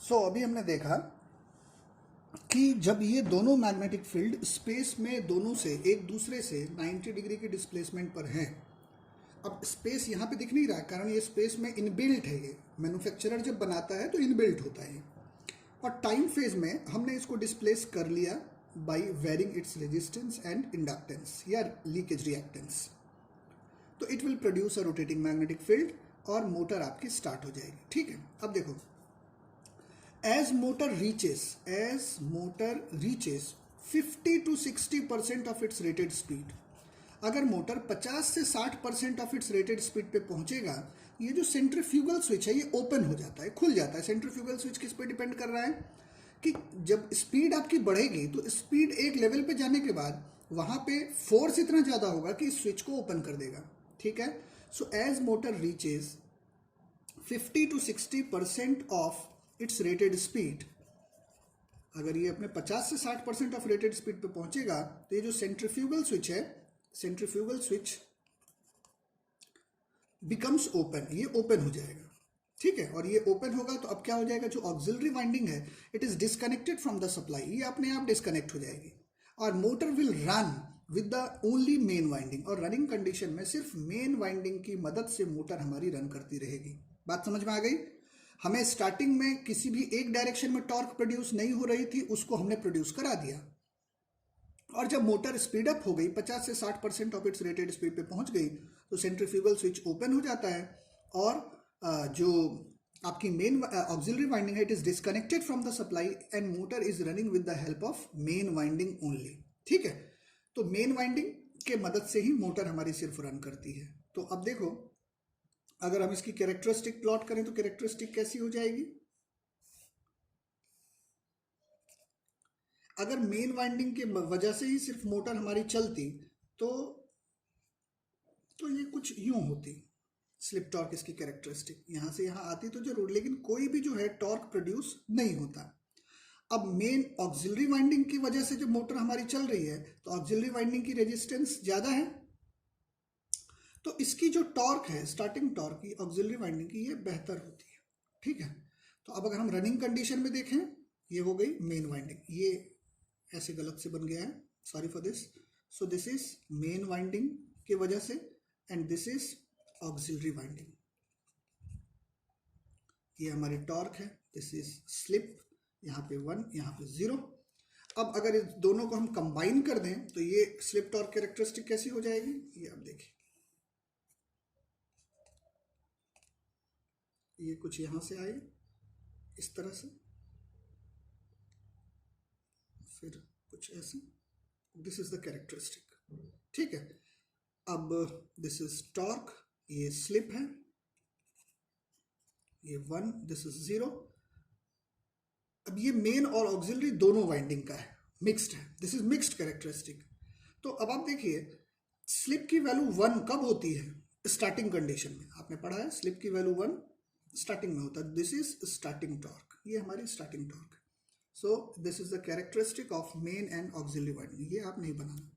अभी हमने देखा कि जब ये दोनों मैग्नेटिक फील्ड स्पेस में दोनों से एक दूसरे से 90 डिग्री के डिस्प्लेसमेंट पर हैं। अब स्पेस यहाँ पे दिख नहीं रहा है, कारण ये स्पेस में इनबिल्ट है। ये मैन्युफैक्चरर जब बनाता है तो इनबिल्ट होता है। और टाइम फेज में हमने इसको डिस्प्लेस कर लिया by varying its resistance and inductance या लीकेज रिएक्टेंस। तो it will produce a rotating magnetic field और मोटर आपकी स्टार्ट हो जाएगी। ठीक है, अब देखो, as motor reaches 50 to 60% of its rated speed, अगर मोटर 50 से 60% ऑफ इट्स रेटेड स्पीड पे पहुंचेगा, ये जो सेंट्रीफ्यूगल स्विच है ये ओपन हो जाता है, खुल जाता है। सेंट्रीफ्यूगल स्विच किस पे डिपेंड कर रहा है कि जब स्पीड आपकी बढ़ेगी तो स्पीड एक लेवल पे जाने के बाद वहां पे फोर्स इतना ज्यादा होगा कि इस स्विच को ओपन कर देगा। ठीक है, so as motor reaches 50 to 60% of its rated speed, अगर ये अपने 50 से 60% ऑफ रेटेड स्पीड पे पहुंचेगा तो ये जो सेंट्रीफ्यूगल स्विच है, सेंट्रीफ्यूगल स्विच बिकम्स ओपन, ये ओपन हो जाएगा। ठीक है, और ये ओपन होगा तो अब क्या हो जाएगा, जो ऑक्सिलरी वाइंडिंग है it is disconnected from the supply, ये अपने आप डिस्कनेक्ट हो जाएगी और motor will run with the only main winding. और रनिंग कंडीशन में सिर्फ मेन वाइंडिंग की मदद से मोटर हमारी रन करती रहेगी। बात समझ में आ गई? हमें स्टार्टिंग में किसी भी एक डायरेक्शन में टॉर्क प्रोड्यूस नहीं हो रही थी, उसको हमने प्रोड्यूस करा दिया। और जब मोटर स्पीड अप हो गई, 50 से 60% ऑफ इट्स रेटेड स्पीड पे पहुंच गई, तो सेंट्रीफ्यूगल स्विच ओपन हो जाता है और जो आपकी मेन ऑक्सिलरी वाइंडिंग है it is disconnected from the supply and motor is running with the help of main winding only. ठीक है, तो मेन वाइंडिंग के मदद से ही मोटर हमारी सिर्फ रन करती है। तो अब देखो, अगर हम इसकी कैरेक्टरिस्टिक प्लॉट करें तो कैरेक्टरिस्टिक कैसी हो जाएगी? अगर मेन वाइंडिंग के वजह से ही सिर्फ मोटर हमारी चलती तो ये कुछ यूं होती। स्लिप टॉर्क इसकी कैरेक्टरिस्टिक यहां से यहां आती तो जरूर, लेकिन कोई भी जो है टॉर्क प्रोड्यूस नहीं होता। अब मेन ऑक्सिलरी वाइंडिंग की वजह से जब मोटर हमारी चल रही है तो ऑक्सिलरी वाइंडिंग की रेजिस्टेंस ज्यादा है, तो इसकी जो टॉर्क है, स्टार्टिंग टॉर्क की ऑक्सिलरी वाइंडिंग की, ये बेहतर होती है। ठीक है, तो अब अगर हम रनिंग कंडीशन में देखें, ये हो गई मेन वाइंडिंग, ये ऐसे गलत से बन गया है, sorry for this. So this is main winding की वजह से and this is auxiliary winding. ये हमारी टॉर्क है, दिस इज स्लिप, यहाँ पे 1 यहाँ पे 0। अब अगर इस दोनों को हम कंबाइन कर दें तो ये स्लिप टॉर्क कैरेक्टरिस्टिक कैसी हो जाएगी, ये आप देखिए, ये कुछ यहां से आए इस तरह से, फिर कुछ ऐसे, दिस इज द कैरेक्टरिस्टिक। ठीक है, अब दिस इज टॉर्क, ये स्लिप है, ये 1, दिस इज 0। अब ये मेन और ऑक्सिलरी दोनों वाइंडिंग का है, मिक्स्ड है, दिस इज मिक्स्ड कैरेक्टरिस्टिक। तो अब आप देखिए, स्लिप की वैल्यू 1 कब होती है? स्टार्टिंग कंडीशन में आपने पढ़ा है, स्लिप की वैल्यू 1 स्टार्टिंग में होता है। दिस इज स्टार्टिंग टॉर्क, ये हमारी स्टार्टिंग टॉर्क है। So this is the characteristic of main and auxiliary winding, ये आप नहीं बनाना।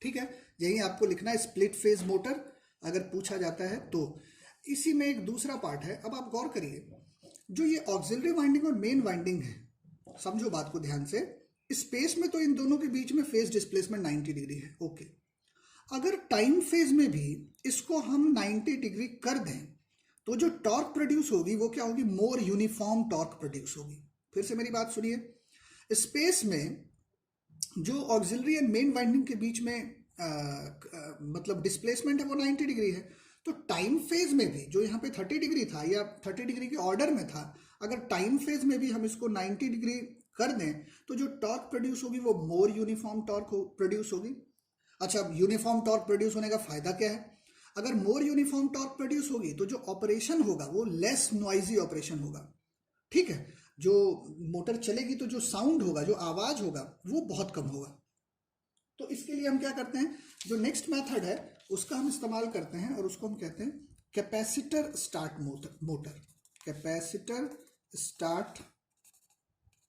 ठीक है, यही आपको लिखना है स्प्लिट फेज मोटर अगर पूछा जाता है तो। इसी में एक दूसरा पार्ट है, अब आप गौर करिए, जो ये ऑक्सिलरी वाइंडिंग और मेन वाइंडिंग है, समझो बात को ध्यान से, स्पेस में तो इन दोनों के बीच में फेज डिस्प्लेसमेंट 90 डिग्री है, ओके। अगर टाइम फेज में भी इसको हम 90 डिग्री कर दें तो जो टॉर्क प्रोड्यूस होगी वो क्या होगी, मोर यूनिफॉर्म टॉर्क प्रोड्यूस होगी। फिर से मेरी बात सुनिए, स्पेस में जो ऑक्सिलरी एंड मेन वाइंडिंग के बीच में मतलब डिस्प्लेसमेंट है वो 90 डिग्री है, तो टाइम फेज में भी जो यहाँ पे 30 डिग्री था या 30 डिग्री के ऑर्डर में था, अगर टाइम फेज में भी हम इसको 90 डिग्री कर दें तो जो टॉर्क प्रोड्यूस होगी वो मोर यूनिफॉर्म टॉर्क प्रोड्यूस होगी। अच्छा, अब यूनिफॉर्म टॉर्क प्रोड्यूस होने का फायदा क्या है? अगर मोर यूनिफॉर्म टॉर्क प्रोड्यूस होगी तो जो ऑपरेशन होगा वो लेस नॉइजी ऑपरेशन होगा। ठीक है, जो मोटर चलेगी तो जो साउंड होगा, जो आवाज होगा, वो बहुत कम होगा। तो इसके लिए हम क्या करते हैं, जो नेक्स्ट मेथड है उसका हम इस्तेमाल करते हैं और उसको हम कहते हैं capacitor start motor, capacitor start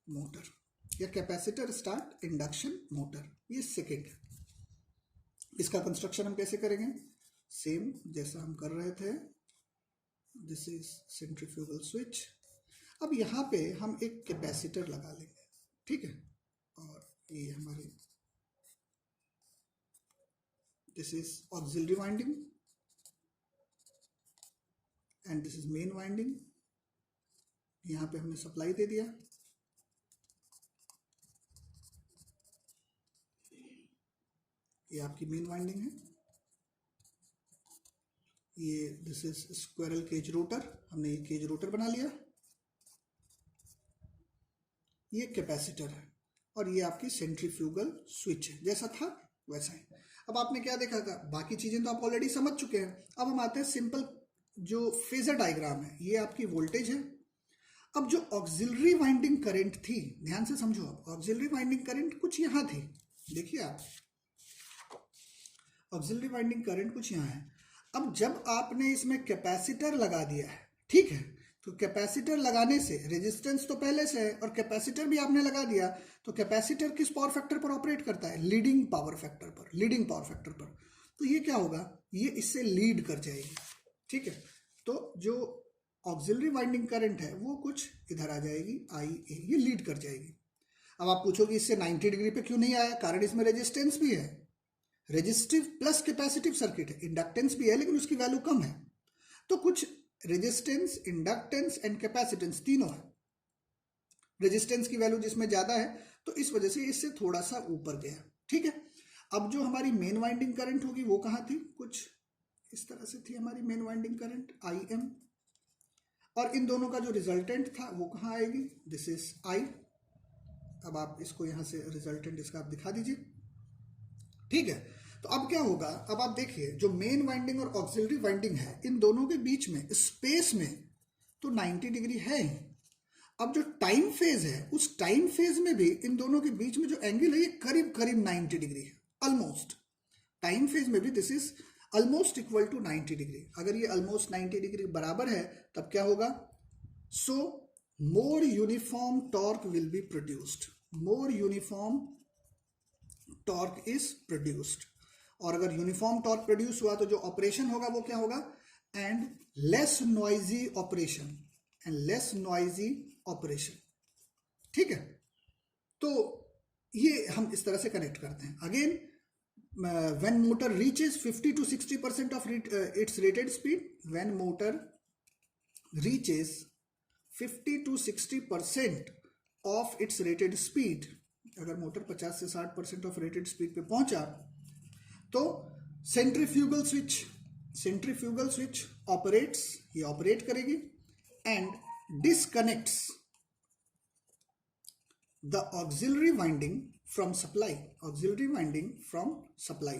motor या कैपेसिटर स्टार्ट इंडक्शन मोटर, ये सेकेंड है। इसका कंस्ट्रक्शन हम कैसे करेंगे, सेम जैसा हम कर रहे थे। This is centrifugal switch. अब यहाँ पे हम एक कैपेसिटर लगा लेंगे, ठीक है, और ये हमारी this is auxiliary winding and this is main winding. यहाँ पे हमने सप्लाई दे दिया, ये आपकी मेन वाइंडिंग है। ये this is squirrel cage rotor, हमने ये केज रोटर बना लिया। ये कैपेसिटर है और ये आपकी सेंट्रीफ्यूगल स्विच है, जैसा था वैसा ही। अब आपने क्या देखा था, बाकी चीजें तो आप ऑलरेडी समझ चुके हैं। अब हम आते हैं सिंपल जो फेजर डायग्राम है, ये आपकी वोल्टेज है। अब जो ऑक्सिलरी वाइंडिंग करंट थी, ध्यान से समझो, आप ऑक्सिलरी वाइंडिंग करंट कुछ यहां थी, देखिए आप, ऑक्सिलरी वाइंडिंग करंट कुछ यहाँ है। अब जब आपने इसमें कैपेसिटर लगा दिया है, ठीक है, तो कैपेसिटर लगाने से रेजिस्टेंस तो पहले से है और कैपेसिटर भी आपने लगा दिया, तो कैपेसिटर किस पावर फैक्टर पर ऑपरेट करता है, लीडिंग पावर फैक्टर पर, लीडिंग पावर फैक्टर पर। तो ये क्या होगा, ये इससे लीड कर जाएगी, ठीक है। तो जो ऑक्सिलरी वाइंडिंग करंट है वो कुछ इधर आ जाएगी, आई ए, ये लीड कर जाएगी। अब आप पूछोगे इससे 90 डिग्री पे क्यों नहीं आया, कारण इसमें रेजिस्टेंस भी है, रेजिस्टिव प्लस कैपेसिटिव सर्किट है, इंडक्टेंस भी है लेकिन उसकी वैल्यू कम है। तो कुछ रेजिस्टेंस, इंडक्टेंस एंड कैपेसिटेंस तीनों है, रेजिस्टेंस की वैल्यू जिसमें ज्यादा है तो इस वजह से इससे थोड़ा सा ऊपर गया, ठीक है। अब जो हमारी मेन वाइंडिंग करंट होगी वो कहाँ थी, कुछ इस तरह से थी हमारी main winding current I am, और इन दोनों का जो रिजल्टेंट था वो कहाँ आएगी, दिस इज आई। अब आप इसको यहां से रिजल्टेंट इसका आप दिखा दीजिए, ठीक है। तो अब क्या होगा, अब आप देखिए जो मेन वाइंडिंग और ऑक्सिलरी वाइंडिंग है, इन दोनों के बीच में स्पेस में तो 90 डिग्री है। अब जो टाइम फेज है, उस टाइम फेज में भी इन दोनों के बीच में जो एंगल है ये करीब करीब 90 डिग्री है, ऑलमोस्ट। टाइम फेज में भी this is almost equal to 90 degree. अगर ये ऑलमोस्ट 90 डिग्री बराबर है तब क्या होगा, so more uniform torque will be produced, more uniform torque is produced. और अगर यूनिफॉर्म टॉर्क प्रोड्यूस हुआ तो जो ऑपरेशन होगा वो क्या होगा, and less noisy operation, and less noisy operation, ठीक है। तो ये हम इस तरह से कनेक्ट करते हैं। Again when motor reaches 50 to 60% of its rated speed, when motor reaches 50 to 60% of its rated speed, अगर मोटर 50 से 60% ऑफ रेटेड स्पीड पे पहुंचा तो सेंट्रीफ्यूगल स्विच ऑपरेट्स, ये ऑपरेट करेगी and disconnects the auxiliary winding from supply, auxiliary winding from supply.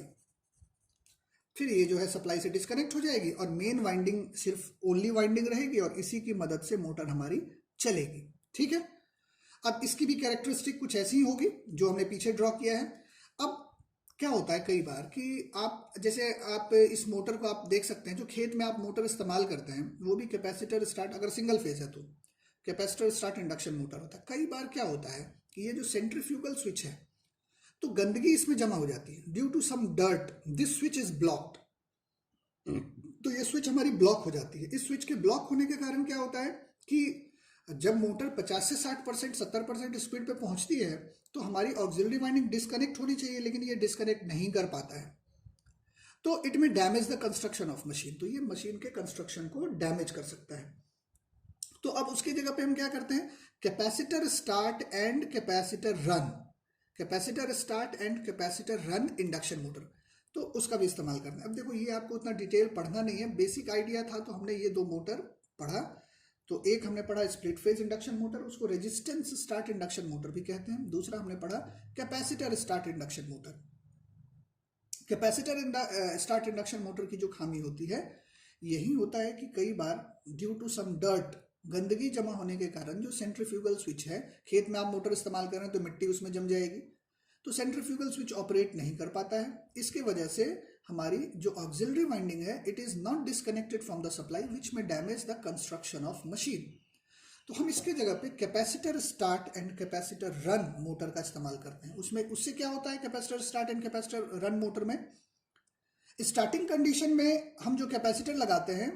फिर ये जो है सप्लाई से डिस्कनेक्ट हो जाएगी और मेन वाइंडिंग सिर्फ ओनली वाइंडिंग रहेगी और इसी की मदद से मोटर हमारी चलेगी, ठीक है। अब इसकी भी कैरेक्टरिस्टिक कुछ ऐसी ही होगी जो हमने पीछे ड्रॉ किया है। अब क्या होता है कई बार कि आप जैसे आप इस मोटर को आप देख सकते हैं, जो खेत में आप मोटर इस्तेमाल करते हैं वो भी कैपेसिटर स्टार्ट, अगर सिंगल फेज है तो कैपेसिटर स्टार्ट इंडक्शन मोटर होता है। कई बार क्या होता है कि ये जो सेंट्रीफ्यूगल स्विच है तो गंदगी इसमें जमा हो जाती है, due to some dirt this switch is blocked. तो ये स्विच हमारी ब्लॉक हो जाती है। इस स्विच के ब्लॉक होने के कारण क्या होता है कि जब मोटर 50 से 60%, 70% स्पीड पे पहुंचती है तो हमारी ऑक्सिलरी वाइंडिंग डिस्कनेक्ट होनी चाहिए, लेकिन ये डिस्कनेक्ट नहीं कर पाता है, तो इट में damage the construction of machine, तो ये मशीन के कंस्ट्रक्शन को डैमेज कर सकता है। तो अब उसकी जगह पे हम क्या करते हैं, capacitor start and capacitor run, capacitor start and capacitor run induction motor, तो उसका भी इस्तेमाल करना है। अब देखो ये आपको उतना डिटेल पढ़ना नहीं है, बेसिक आइडिया था तो हमने ये दो मोटर पढ़ा। तो एक हमने पढ़ा स्प्लिट फेज इंडक्शन मोटर, उसको रेजिस्टेंस स्टार्ट इंडक्शन मोटर भी कहते हैं। दूसरा हमने पढ़ा capacitor start induction motor. Capacitor start induction motor की जो खामी होती है यही होता है कि कई बार ड्यू टू सम डर्ट, गंदगी जमा होने के कारण जो सेंट्रीफ्यूगल स्विच है, खेत में आप मोटर इस्तेमाल कर रहे हैं तो मिट्टी उसमें जम जाएगी, तो सेंट्रीफ्यूगल स्विच ऑपरेट नहीं कर पाता है। इसके वजह से हमारी जो ऑक्सिलरी वाइंडिंग है it is not disconnected from the supply which में damage the construction of machine. तो हम इसके जगह पे capacitor start and capacitor run motor का इस्तेमाल करते हैं। उसमें उससे क्या होता है, capacitor start and capacitor run motor में स्टार्टिंग कंडीशन में हम जो कैपेसिटर लगाते हैं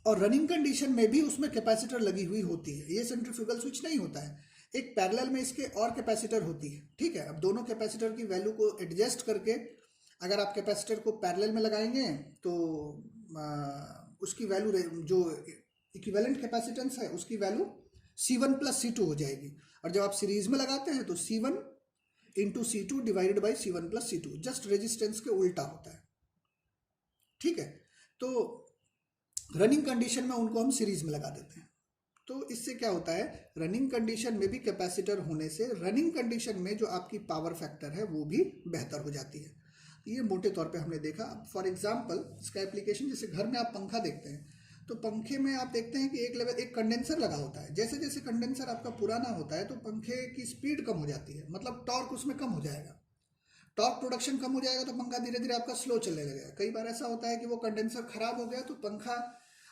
और रनिंग कंडीशन में भी उसमें कैपेसिटर लगी हुई होती है, ये सेंट्रीफ्यूगल स्विच नहीं होता है। एक पैरेलल में इसके और कैपेसिटर होती है, ठीक है। अब दोनों कैपेसिटर की वैल्यू को एडजस्ट करके अगर आप कैपेसिटर को पैरेलल में लगाएंगे तो उसकी वैल्यू जो इक्विवेलेंट कैपेसिटेंस है उसकी वैल्यू C1 + C2 हो जाएगी। और जब आप सीरीज में लगाते हैं तो C1 × C2 divided by C1 + C2, just resistance के उल्टा होता है, ठीक है। तो रनिंग कंडीशन में उनको हम सीरीज में लगा देते हैं। तो इससे क्या होता है, रनिंग कंडीशन में भी कैपेसिटर होने से रनिंग कंडीशन में जो आपकी पावर फैक्टर है वो भी बेहतर हो जाती है। ये मोटे तौर पे हमने देखा। फॉर एग्जांपल इसका एप्लीकेशन, जैसे घर में आप पंखा देखते हैं तो पंखे में आप देखते हैं कि एक कंडेंसर लगा होता है। जैसे जैसे कंडेंसर आपका पुराना होता है तो पंखे की स्पीड कम हो जाती है, मतलब टॉर्क उसमें कम हो जाएगा, टॉर्क प्रोडक्शन कम हो जाएगा, तो पंखा धीरे धीरे आपका स्लो चलने लगेगा। कई बार ऐसा होता है कि वो कंडेंसर खराब हो गया तो पंखा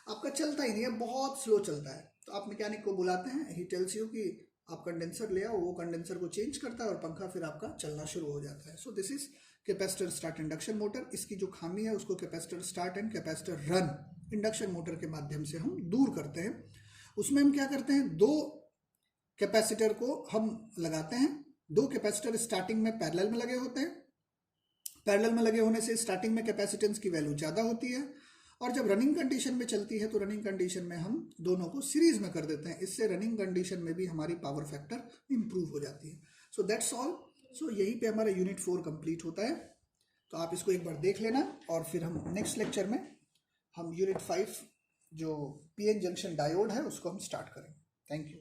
आपका चलता ही नहीं है, बहुत स्लो चलता है। तो आप मैकेनिक को बुलाते हैं, ही टेल्स यू कि आप कंडेंसर ले आओ, वो कंडेंसर को चेंज करता है और पंखा फिर आपका चलना शुरू हो जाता है। So this is capacitor start induction motor. इसकी जो खामी है उसको capacitor start and capacitor run induction motor के माध्यम से हम दूर करते हैं। उसमें हम क्या करते हैं, दो कैपेसिटर को हम लगाते हैं। दो कैपेसिटर स्टार्टिंग में पैरेलल में लगे होते हैं। पैरेलल में लगे होने से स्टार्टिंग में कैपेसिटेंस की वैल्यू ज़्यादा होती है, और जब रनिंग कंडीशन में चलती है तो रनिंग कंडीशन में हम दोनों को सीरीज में कर देते हैं। इससे रनिंग कंडीशन में भी हमारी पावर फैक्टर इंप्रूव हो जाती है। So that's all. सो यहीं पे हमारा यूनिट 4 कंप्लीट होता है। तो आप इसको एक बार देख लेना, और फिर हम नेक्स्ट लेक्चर में हम यूनिट 5 जो पीएन जंक्शन डायोड है उसको हम स्टार्ट करेंगे। Thank you.